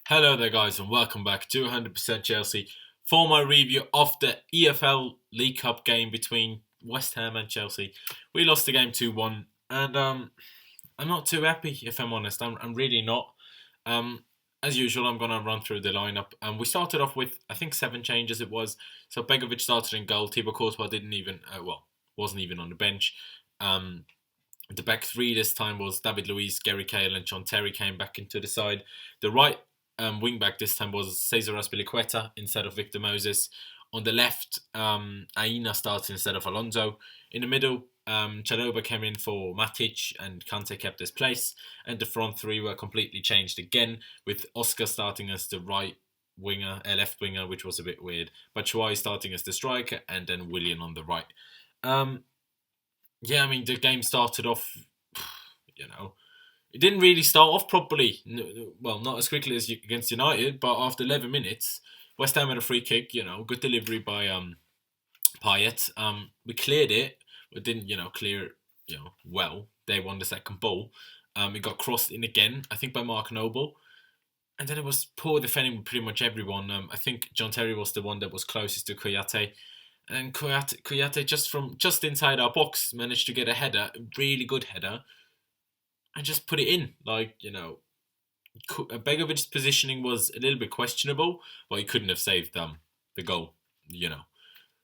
Hello there guys and welcome back to 100% Chelsea for my review of the EFL League Cup game between West Ham and Chelsea. We lost the game 2-1 and I'm not too happy if I'm honest. I'm really not. As usual, I'm going to run through the lineup. We started off with, I think, 7 changes it was. So BEGOVIC started in goal. Thibaut Courtois wasn't even on the bench. The back 3 this time was David Luiz, Gary Cahill and John Terry came back into the side. The right wing back this time was Cesar Azpilicueta instead of Victor Moses. On the left, Aina started instead of Alonso. In the middle, Chalobah came in for Matic and Kante kept his place. And the front 3 were completely changed again, with Oscar starting as the left winger, which was a bit weird. Batshuayi starting as the striker, and then Willian on the right. The game started off, it didn't really start off properly. Well, not as quickly as against United, but after 11 minutes, West Ham had a free kick, good delivery by Payet. We cleared it, but didn't, clear it, well. They won the second ball. It got crossed in again, I think by Mark Noble. And then it was poor defending with pretty much everyone. I think John Terry was the one that was closest to Kouyate. And Kouyate just inside our box managed to get a header, a really good header, and just put it in. Begovic's positioning was a little bit questionable, but he couldn't have saved the goal,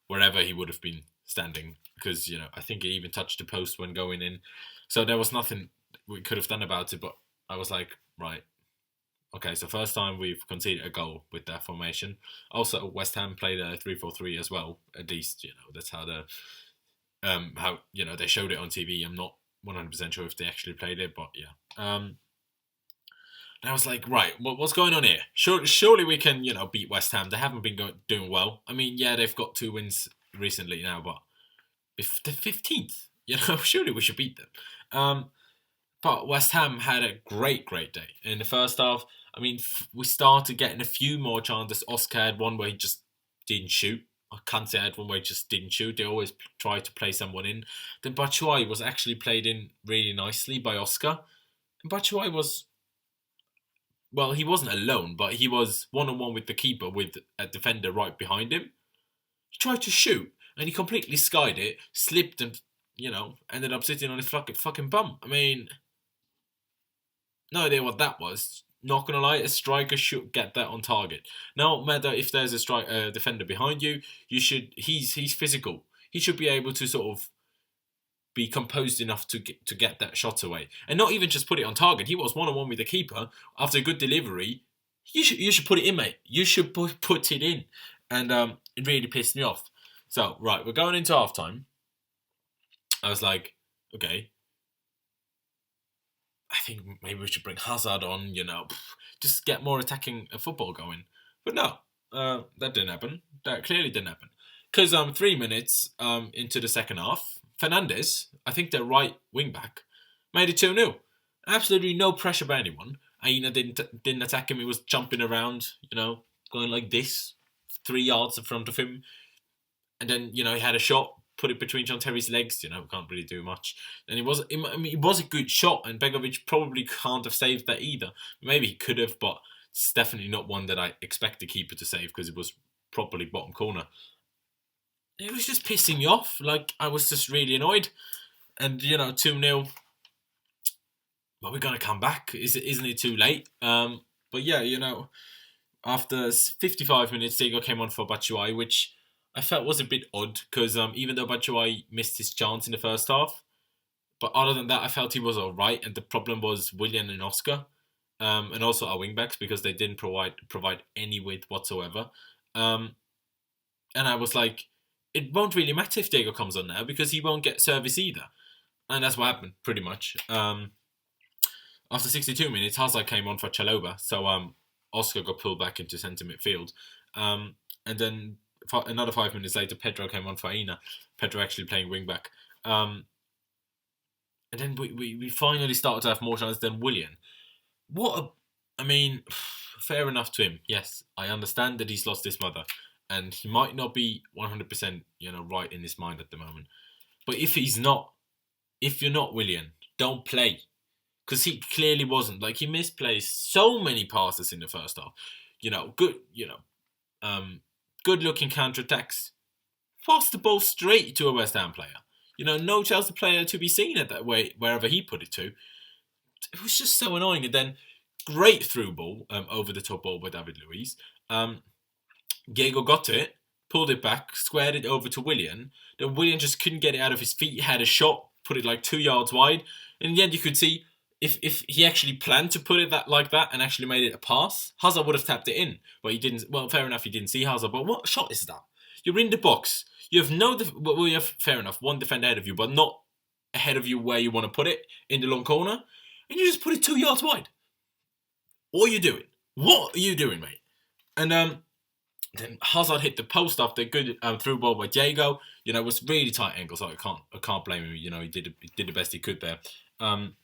wherever he would have been standing, because, I think he even touched the post when going in. So there was nothing we could have done about it, but I was like, right. Okay, so first time we've conceded a goal with that formation. Also, West Ham played a 3-4-3 as well. At least, that's how they showed it on TV. I'm not 100% sure if they actually played it, but yeah. And I was like, right, what's going on here? Surely we can, beat West Ham. They haven't been doing well. I mean, yeah, they've got 2 wins recently now, but if the 15th, surely we should beat them. But West Ham had a great day. In the first half, we started getting a few more chances. Oscar had one where he just didn't shoot. Kante had one where he just didn't shoot. They always try to play someone in. Then Batshuayi was actually played in really nicely by Oscar. And Batshuayi was, well, he wasn't alone, but he was one-on-one with the keeper with a defender right behind him. He tried to shoot, and he completely skied it, slipped and, ended up sitting on his fucking bum. No idea what that was. Not gonna lie, a striker should get that on target. No matter if there's a defender behind you, he's physical. He should be able to sort of be composed enough to get that shot away, and not even just put it on target. He was 1-on-1 with the keeper after a good delivery. You should put it in, mate. You should put it in, and it really pissed me off. So right, we're going into halftime. I was like, okay. I think maybe we should bring Hazard on, just get more attacking football going. But no, that didn't happen. That clearly didn't happen. Because 3 minutes into the second half, Fernandes, I think their right wing back, made it 2-0. Absolutely no pressure by anyone. Aina didn't attack him. He was jumping around, going like this, 3 yards in front of him. And then, he had a shot. Put it between John Terry's legs, can't really do much. And it was a good shot, and Begovic probably can't have saved that either. Maybe he could have, but it's definitely not one that I expect the keeper to save because it was properly bottom corner. It was just pissing me off. I was just really annoyed. And, 2-0. But we're going to come back. Isn't it too late? But yeah, after 55 minutes, Diego came on for Batshuayi, which I felt was a bit odd because even though Batshuayi missed his chance in the first half, but other than that, I felt he was alright. And the problem was Willian and Oscar, and also our wingbacks because they didn't provide any width whatsoever. And I was like, it won't really matter if Diego comes on now because he won't get service either. And that's what happened pretty much. After 62 minutes, Hazard came on for Chalobah, so Oscar got pulled back into centre midfield, and then another 5 minutes later, Pedro came on for Aina. Pedro actually playing wing back. And then we finally started to have more chances than Willian. Fair enough to him. Yes, I understand that he's lost his mother. And he might not be 100%, right in his mind at the moment. But if you're not Willian, don't play. because he clearly wasn't. Like, he misplaced so many passes in the first half. Good looking counter-attacks. Passed the ball straight to a West Ham player. No Chelsea player to be seen at that way, wherever he put it to. It was just so annoying. And then, great through ball, over the top ball by David Luiz. Diego got it, pulled it back, squared it over to Willian. Then Willian just couldn't get it out of his feet, had a shot, put it like 2 yards wide. In the end, you could see if he actually planned to put it like that and actually made it a pass, Hazard would have tapped it in. But he didn't. Well, fair enough, he didn't see Hazard. But what shot is that? You're in the box. You have fair enough, one defender ahead of you, but not ahead of you where you want to put it, in the long corner. And you just put it 2 yards wide. What are you doing? What are you doing, mate? And then Hazard hit the post after a good through ball by Diego. It was really tight angle, so I can't blame him. He did the best he could there. And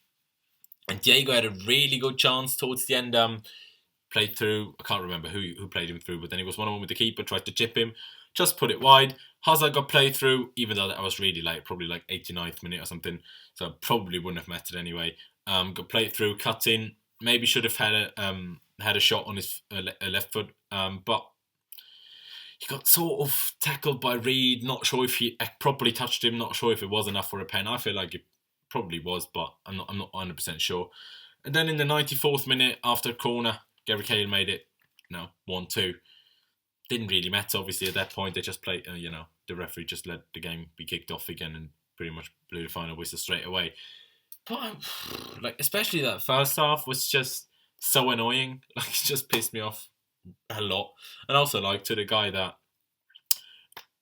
Diego had a really good chance towards the end. Played through. I can't remember who played him through, but then he was 1-on-1 with the keeper. Tried to chip him, just put it wide. Hazard got played through, even though that was really late, probably like 89th minute or something. So probably wouldn't have mattered anyway. Got played through, cut in. Maybe should have had a shot on his left foot, but he got sort of tackled by Reed. Not sure if he properly touched him. Not sure if it was enough for a pen. I feel like it probably was, but I'm not 100% sure. And then in the 94th minute, after a corner, Gary Cahill made it 1-2. Didn't really matter, obviously, at that point. They just played, the referee just let the game be kicked off again and pretty much blew the final whistle straight away. But, especially that first half was just so annoying. It just pissed me off a lot. And also, to the guy that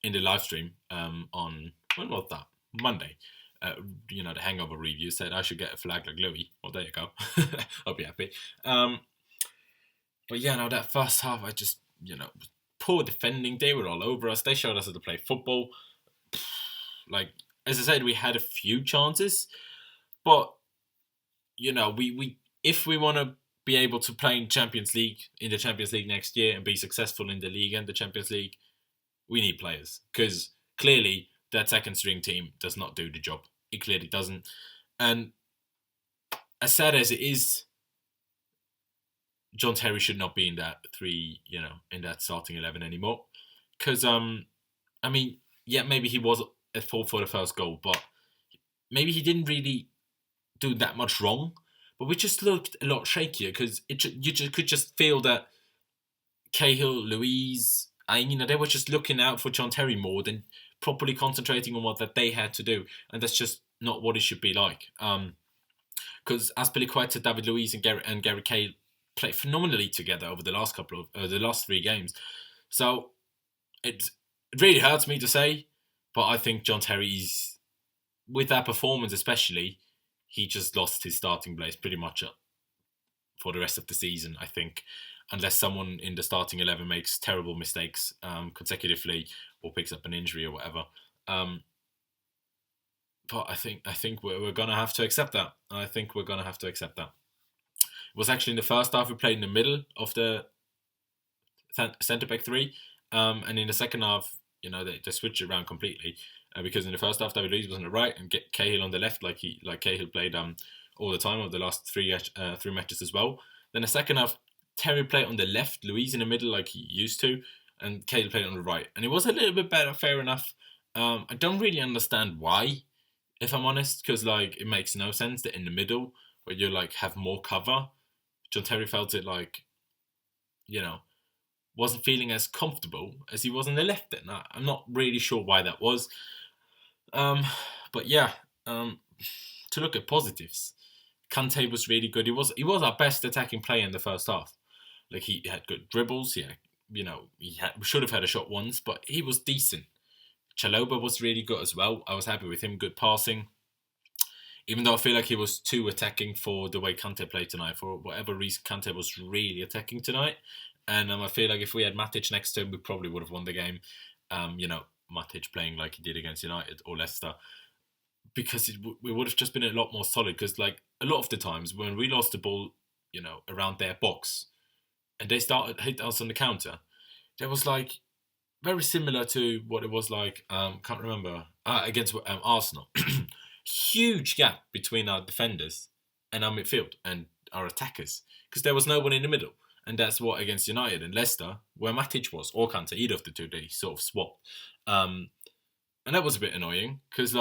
in the live stream on, when was that? Monday. The hangover review said I should get a flag like Louis. Well, there you go. I'll be happy. But that first half, I just, poor defending. They were all over us. They showed us how to play football. As I said, we had a few chances, but we if we want to be able to play in the Champions League next year and be successful in the league and the Champions League, we need players, because clearly that second string team does not do the job. It clearly doesn't. And as sad as it is, John Terry should not be in that in that starting 11 anymore. Because, maybe he was at fault for the first goal, but maybe he didn't really do that much wrong. But we just looked a lot shakier, because you could just feel that Cahill, Luiz, they were just looking out for John Terry more than properly concentrating on what that they had to do. And that's just not what it should be like. Because Azpilicueta, David Luiz and Gary Cahill played phenomenally together over the last the last 3 games. So it really hurts me to say, but I think John Terry's, with that performance especially, he just lost his starting place pretty much for the rest of the season, I think, unless someone in the starting 11 makes terrible mistakes consecutively or picks up an injury or whatever. But I think we're going to have to accept that. It was actually in the first half we played in the middle of the centre-back 3. And in the second half, they switched it around completely. Because in the first half, David Luiz was on the right and Cahill on the left, like Cahill played all the time over the last 3 matches as well. Then the second half, Terry played on the left, Luiz in the middle like he used to, and Cahill played on the right. And it was a little bit better, fair enough. I don't really understand why, if I'm honest, because it makes no sense that in the middle, where you have more cover, John Terry felt it wasn't feeling as comfortable as he was on the left then. I'm not really sure why that was. But to look at positives, Kante was really good. He was our best attacking player in the first half. He had good dribbles. We should have had a shot once, but he was decent. Chalobah was really good as well. I was happy with him. Good passing. Even though I feel like he was too attacking for the way Kante played tonight. For whatever reason, Kante was really attacking tonight. And I feel like if we had Matic next to him, we probably would have won the game. Matic playing like he did against United or Leicester. Because we would have just been a lot more solid. Because a lot of the times when we lost the ball, around their box, and they started hit us on the counter, there was very similar to what it was can't remember, against Arsenal. Huge gap between our defenders and our midfield and our attackers, because there was no one in the middle. And that's what against United and Leicester, where Matic was, or Kante, either of the two, they sort of swapped. And that was a bit annoying, because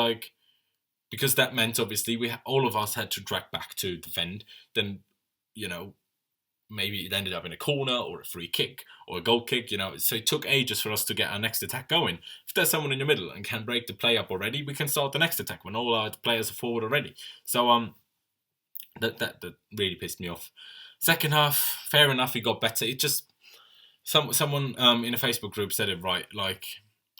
that meant, obviously, all of us had to drag back to defend. Then, maybe it ended up in a corner or a free kick or a goal kick, So it took ages for us to get our next attack going. If there's someone in the middle and can break the play up already, we can start the next attack when all our players are forward already. So that really pissed me off. Second half, fair enough, we got better. It just someone in a Facebook group said it right. Like,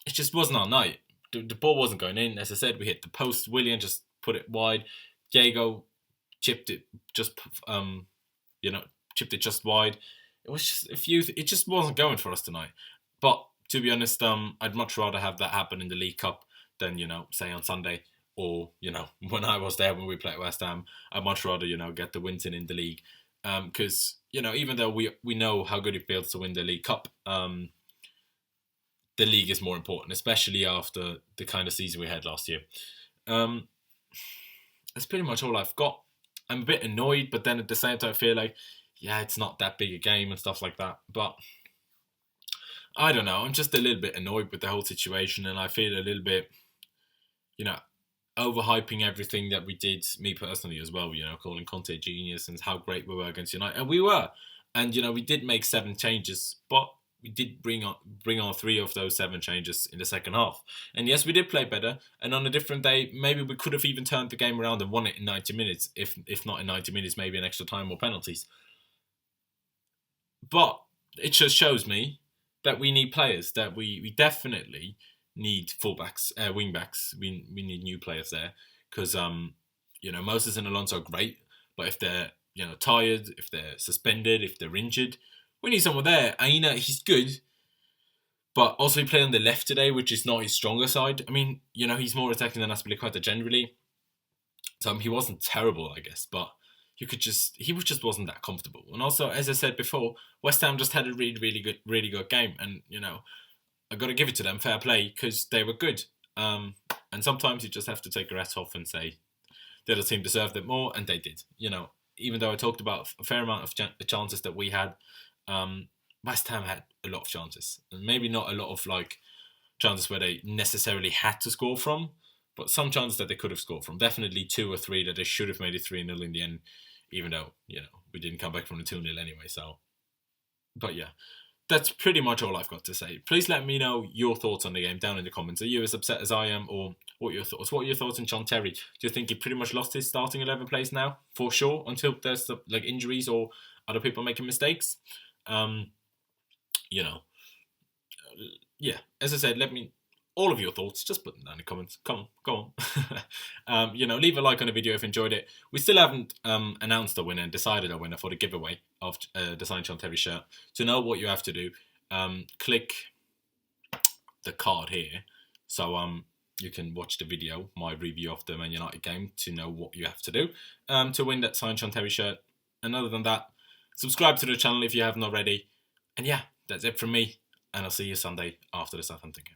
it just wasn't our night. The ball wasn't going in. As I said, we hit the post. Willian just put it wide. Diego chipped it just wide. It was just it just wasn't going for us tonight. But to be honest, I'd much rather have that happen in the League Cup than, say on Sunday, or, when I was there when we played West Ham. I'd much rather, get the wins in the league. Because, even though we know how good it feels to win the League Cup, the league is more important, especially after the kind of season we had last year. That's pretty much all I've got. I'm a bit annoyed, but then at the same time I feel like, yeah, it's not that big a game and stuff like that. But I don't know. I'm just a little bit annoyed with the whole situation, and I feel a little bit, overhyping everything that we did, me personally as well, calling Conte genius and how great we were against United. And we were. And, we did make 7 changes, but we did bring on 3 of those 7 changes in the second half. And yes, we did play better. And on a different day, maybe we could have even turned the game around and won it in 90 minutes. If not in 90 minutes, maybe an extra time or penalties. But it just shows me that we need players, that we definitely need fullbacks, wingbacks. We need new players there, because Moses and Alonso are great, but if they're tired, if they're suspended, if they're injured, we need someone there. Aina, he's good, but also he played on the left today, which is not his stronger side. I mean, he's more attacking than Aspilicueta generally, so he wasn't terrible, I guess, but he just wasn't that comfortable. And also, as I said before, West Ham just had a really good game, and I got to give it to them, fair play, because they were good. And sometimes you just have to take your hat off and say the other team deserved it more, and they did. Even though I talked about a fair amount of chances that we had, West Ham had a lot of chances, and maybe not a lot of chances where they necessarily had to score from, but some chances that they could have scored from. Definitely 2 or 3 that they should have made it 3-0 in the end, even though we didn't come back from the 2-0 anyway. So, but yeah. That's pretty much all I've got to say. Please let me know your thoughts on the game down in the comments. Are you as upset as I am, or what are your thoughts? What are your thoughts on John Terry? Do you think he pretty much lost his starting 11 place now, for sure, until there's injuries or other people making mistakes? Yeah. As I said, let me all of your thoughts. Just put them down in the comments. Come on, go on. Leave a like on the video if you enjoyed it. We still haven't announced a winner and decided a winner for the giveaway of the signed John Terry shirt. To know what you have to do, click the card here, so you can watch the video, my review of the Man United game, to know what you have to do to win that signed John Terry shirt. And other than that, subscribe to the channel if you haven't already. And yeah, that's it from me. And I'll see you Sunday after the Southampton game.